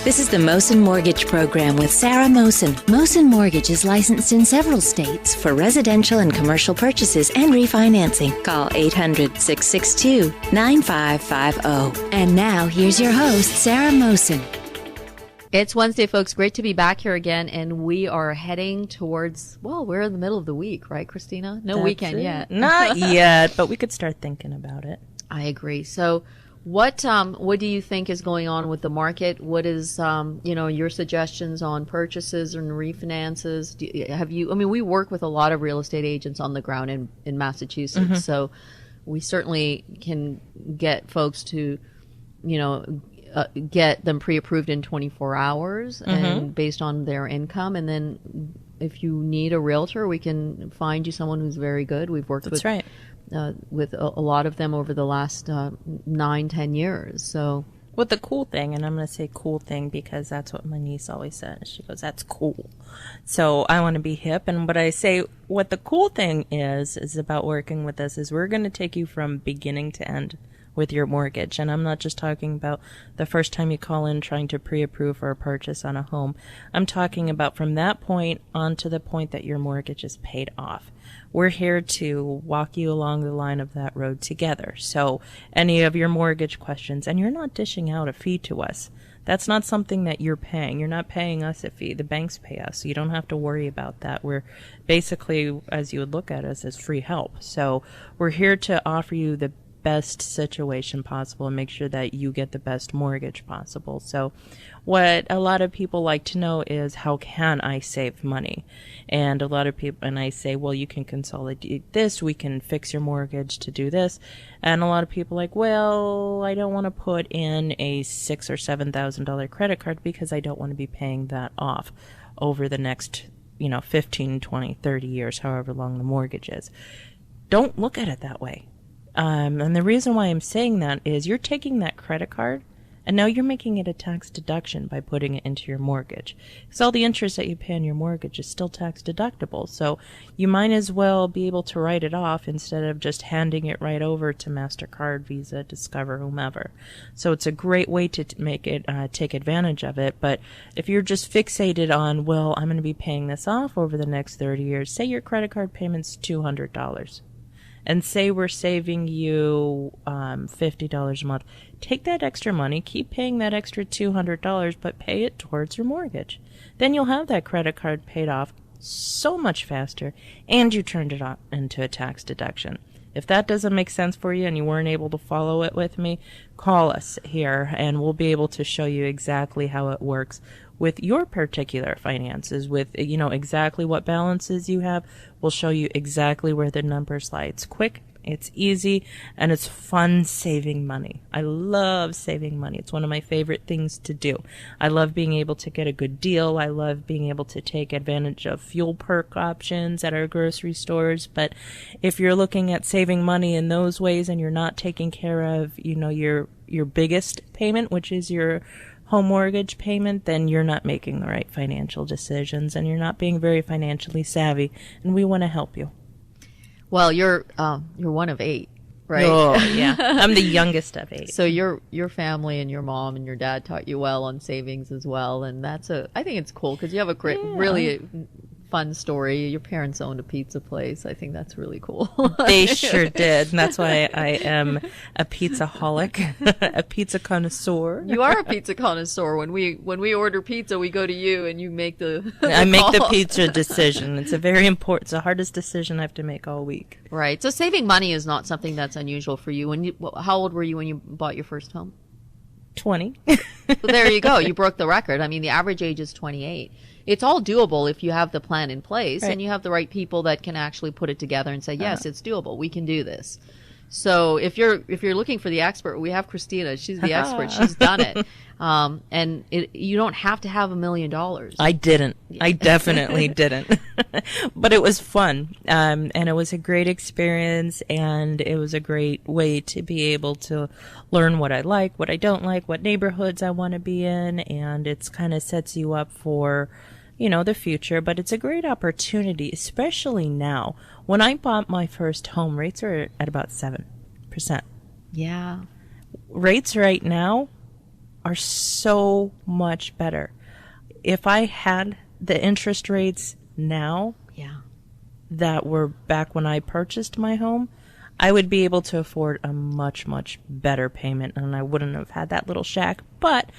This is the Mosen Mortgage Program with Sarah Mosen. Mosen Mortgage is licensed in several states for residential and commercial purchases and refinancing. Call 800-662-9550. And now, here's your host, Sarah Mosen. It's Wednesday, folks. Great to be back here again, and we are heading towards, well, we're in the middle of the week, right, Christina? No weekend yet. Not yet, but we could start thinking about it. I agree. So what do you think is going on with the market? What is, your suggestions on purchases and refinances? We work with a lot of real estate agents on the ground in Massachusetts, so we certainly can get folks to, get them pre-approved in 24 hours and based on their income. And then if you need a realtor, we can find you someone who's very good. We've worked with a lot of them over the last 9-10 years. So Well, the cool thing, and I'm going to say cool thing because that's what my niece always says. She goes, that's cool. So I want to be hip. And what I say, what the cool thing is about working with us is we're going to take you from beginning to end with your mortgage. And I'm not just talking about the first time you call in trying to pre-approve for a purchase on a home. I'm talking about from that point on to the point that your mortgage is paid off. We're here to walk you along the line of that road together. So any of your mortgage questions, and you're not dishing out a fee to us. That's not something that you're paying. You're not paying us a fee. The banks pay us. So you don't have to worry about that. We're basically, as you would look at us, as free help. So we're here to offer you the best situation possible and make sure that you get the best mortgage possible. So what a lot of people like to know is, how can I save money? And a lot of people, and I say, well, you can consolidate this, we can fix your mortgage to do this. And a lot of people are like, well, I don't want to put in a $6,000 or $7,000 credit card because I don't want to be paying that off over the next 15, 20, 30 years, however long the mortgage is. Don't look at it that way. And the reason why I'm saying that is you're taking that credit card and now you're making it a tax deduction by putting it into your mortgage. Because all the interest that you pay on your mortgage is still tax deductible. So you might as well be able to write it off instead of just handing it right over to MasterCard, Visa, Discover, whomever. So it's a great way to make it, take advantage of it. But if you're just fixated on, well, I'm going to be paying this off over the next 30 years, say your credit card payment's $200. And say we're saving you $50 a month. Take that extra money, keep paying that extra $200, but pay it towards your mortgage. Then you'll have that credit card paid off so much faster, and you turned it on into a tax deduction. If that doesn't make sense for you and you weren't able to follow it with me, call us here, and we'll be able to show you exactly how it works with your particular finances, with exactly what balances you have. We'll show you exactly where the numbers lie. It's quick, it's easy, and it's fun saving money. I love saving money. It's one of my favorite things to do. I love being able to get a good deal. I love being able to take advantage of fuel perk options at our grocery stores. But if you're looking at saving money in those ways and you're not taking care of, your biggest payment, which is your home mortgage payment, then you're not making the right financial decisions and you're not being very financially savvy, and we want to help you. Well, you're one of 8, right? Oh, yeah. I'm the youngest of 8. So your family and your mom and your dad taught you well on savings as well, and I think it's cool because you have a great, really fun story. Your parents owned a pizza place. I think that's really cool. They sure did. And that's why I am a pizza-holic, a pizza connoisseur. You are a pizza connoisseur. When we order pizza, we go to you and you make the I make the pizza decision. It's a very important, it's the hardest decision I have to make all week. Right. So saving money is not something that's unusual for you. How old were you when you bought your first home? 20. Well, there you go. You broke the record. I mean, the average age is 28. It's all doable if you have the plan in place and you have the right people that can actually put it together and say, yes, it's doable. We can do this. So if you're looking for the expert, we have Christina. She's the expert. She's done it. And you don't have to have $1 million. I didn't. I definitely didn't. But it was fun. And it was a great experience, and it was a great way to be able to learn what I like, what I don't like, what neighborhoods I want to be in, and it's kind of sets you up for the future. But it's a great opportunity, especially now. When I bought my first home, rates are at about 7%. Yeah. Rates right now are so much better. If I had the interest rates now Yeah. that were back when I purchased my home, I would be able to afford a much, much better payment, and I wouldn't have had that little shack. But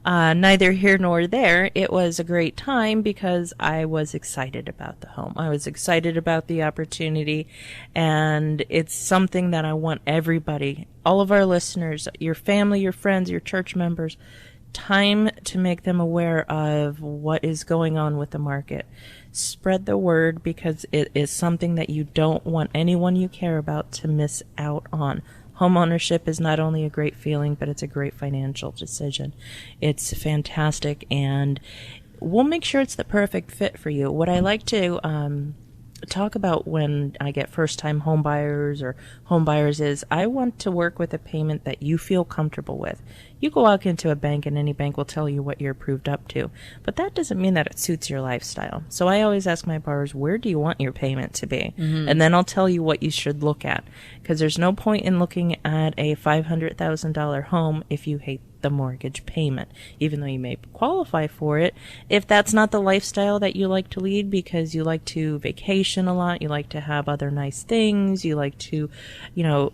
neither here nor there. It was a great time because I was excited about the home. I was excited about the opportunity, and it's something that I want everybody, all of our listeners, your family, your friends, your church members, time to make them aware of what is going on with the market. Spread the word, because it is something that you don't want anyone you care about to miss out on. Homeownership is not only a great feeling, but it's a great financial decision. It's fantastic, and we'll make sure it's the perfect fit for you. What I like to talk about when I get first-time home buyers or home buyers is I want to work with a payment that you feel comfortable with. You go walk into a bank and any bank will tell you what you're approved up to, but that doesn't mean that it suits your lifestyle. So I always ask my borrowers, where do you want your payment to be? And then I'll tell you what you should look at, because there's no point in looking at a $500,000 home if you hate the mortgage payment, even though you may qualify for it. If that's not the lifestyle that you like to lead because you like to vacation a lot, you like to have other nice things, you like to,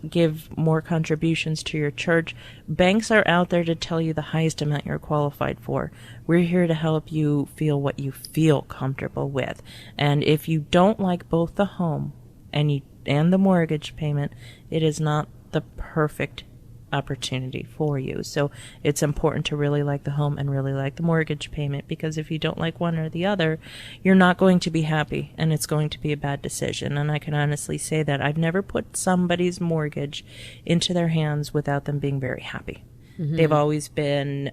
give more contributions to your church, banks are out there to tell you the highest amount you're qualified for. We're here to help you feel what you feel comfortable with. And if you don't like both the home and the mortgage payment, it is not the perfect opportunity for you. So it's important to really like the home and really like the mortgage payment, because if you don't like one or the other, you're not going to be happy, and it's going to be a bad decision. And I can honestly say that I've never put somebody's mortgage into their hands without them being very happy. They've always been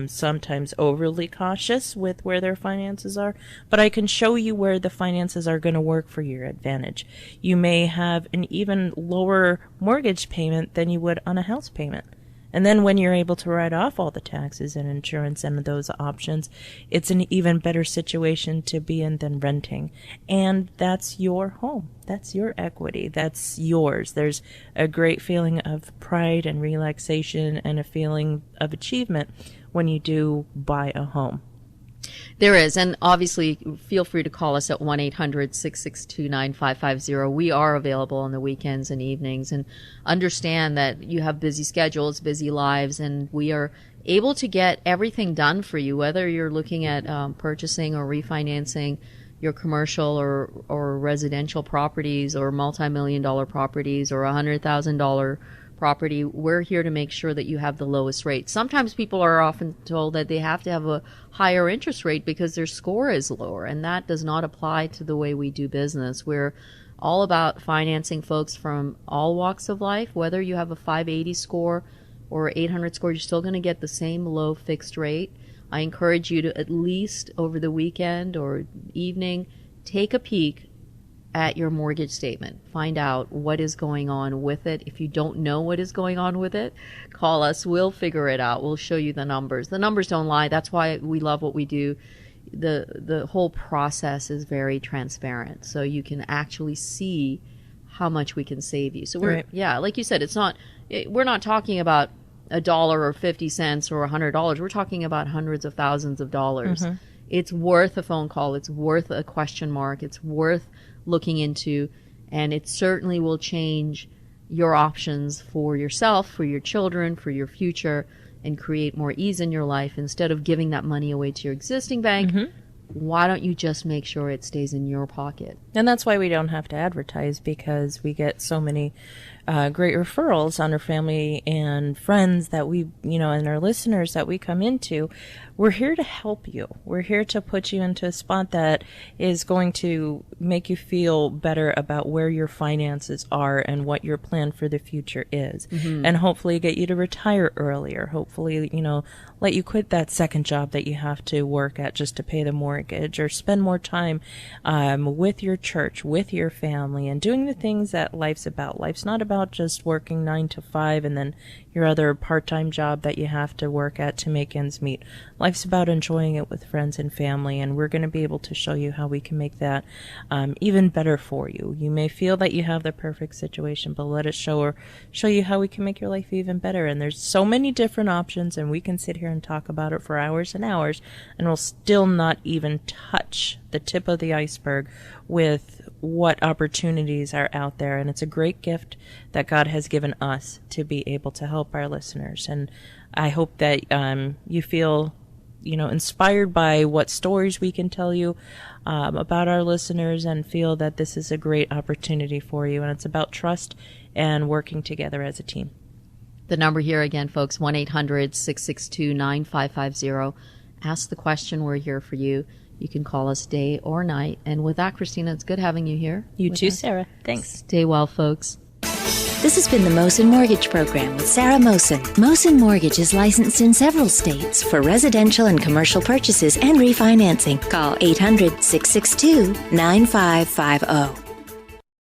sometimes overly cautious with where their finances are, but I can show you where the finances are going to work for your advantage. You may have an even lower mortgage payment than you would on a house payment. And then when you're able to write off all the taxes and insurance and those options, it's an even better situation to be in than renting. And that's your home. That's your equity. That's yours. There's a great feeling of pride and relaxation and a feeling of achievement when you do buy a home. There is, and obviously feel free to call us at 1-800-662-9550. We are available on the weekends and evenings, and understand that you have busy schedules, busy lives, and we are able to get everything done for you, whether you're looking at purchasing or refinancing your commercial or residential properties or multi-million-dollar properties or $100,000 property. We're here to make sure that you have the lowest rate. Sometimes people are often told that they have to have a higher interest rate because their score is lower, and that does not apply to the way we do business. We're all about financing folks from all walks of life. Whether you have a 580 score or 800 score, you're still going to get the same low fixed rate. I encourage you to, at least over the weekend or evening, take a peek at your mortgage statement. Find out what is going on with it. If you don't know what is going on with it, call us. We'll figure it out. We'll show you the numbers. The numbers don't lie. That's why we love what we do. The whole process is very transparent, so you can actually see how much we can save you. So like you said, we're not talking about $1 or 50 cents or $100. We're talking about hundreds of thousands of dollars. It's worth a phone call. It's worth a question mark. It's worth looking into, and it certainly will change your options for yourself, for your children, for your future, and create more ease in your life. Instead of giving that money away to your existing bank, why don't you just make sure it stays in your pocket? And that's why we don't have to advertise, because we get so many great referrals on our family and friends that we, and our listeners that we come into. We're here to help you. We're here to put you into a spot that is going to make you feel better about where your finances are and what your plan for the future is. And hopefully get you to retire earlier. Hopefully, let you quit that second job that you have to work at just to pay the mortgage, or spend more time with your church, with your family, and doing the things that life's about. Life's not about about just working 9 to 5 and then your other part-time job that you have to work at to make ends meet. Life's about enjoying it with friends and family, and we're going to be able to show you how we can make that even better for you. You may feel that you have the perfect situation, but let us show you how we can make your life even better. And there's so many different options, and we can sit here and talk about it for hours and hours, and we'll still not even touch the tip of the iceberg with what opportunities are out there. And it's a great gift that God has given us to be able to help our listeners. And I hope that you feel, inspired by what stories we can tell you about our listeners, and feel that this is a great opportunity for you. And it's about trust and working together as a team. The number here again, folks, 1-800-662-9550. Ask the question. We're here for you. You can call us day or night. And with that, Christina, it's good having you here. You too, Sarah. Thanks. Stay well, folks. This has been the Mosen Mortgage Program with Sarah Mosen. Mosen Mortgage is licensed in several states for residential and commercial purchases and refinancing. Call 800-662-9550.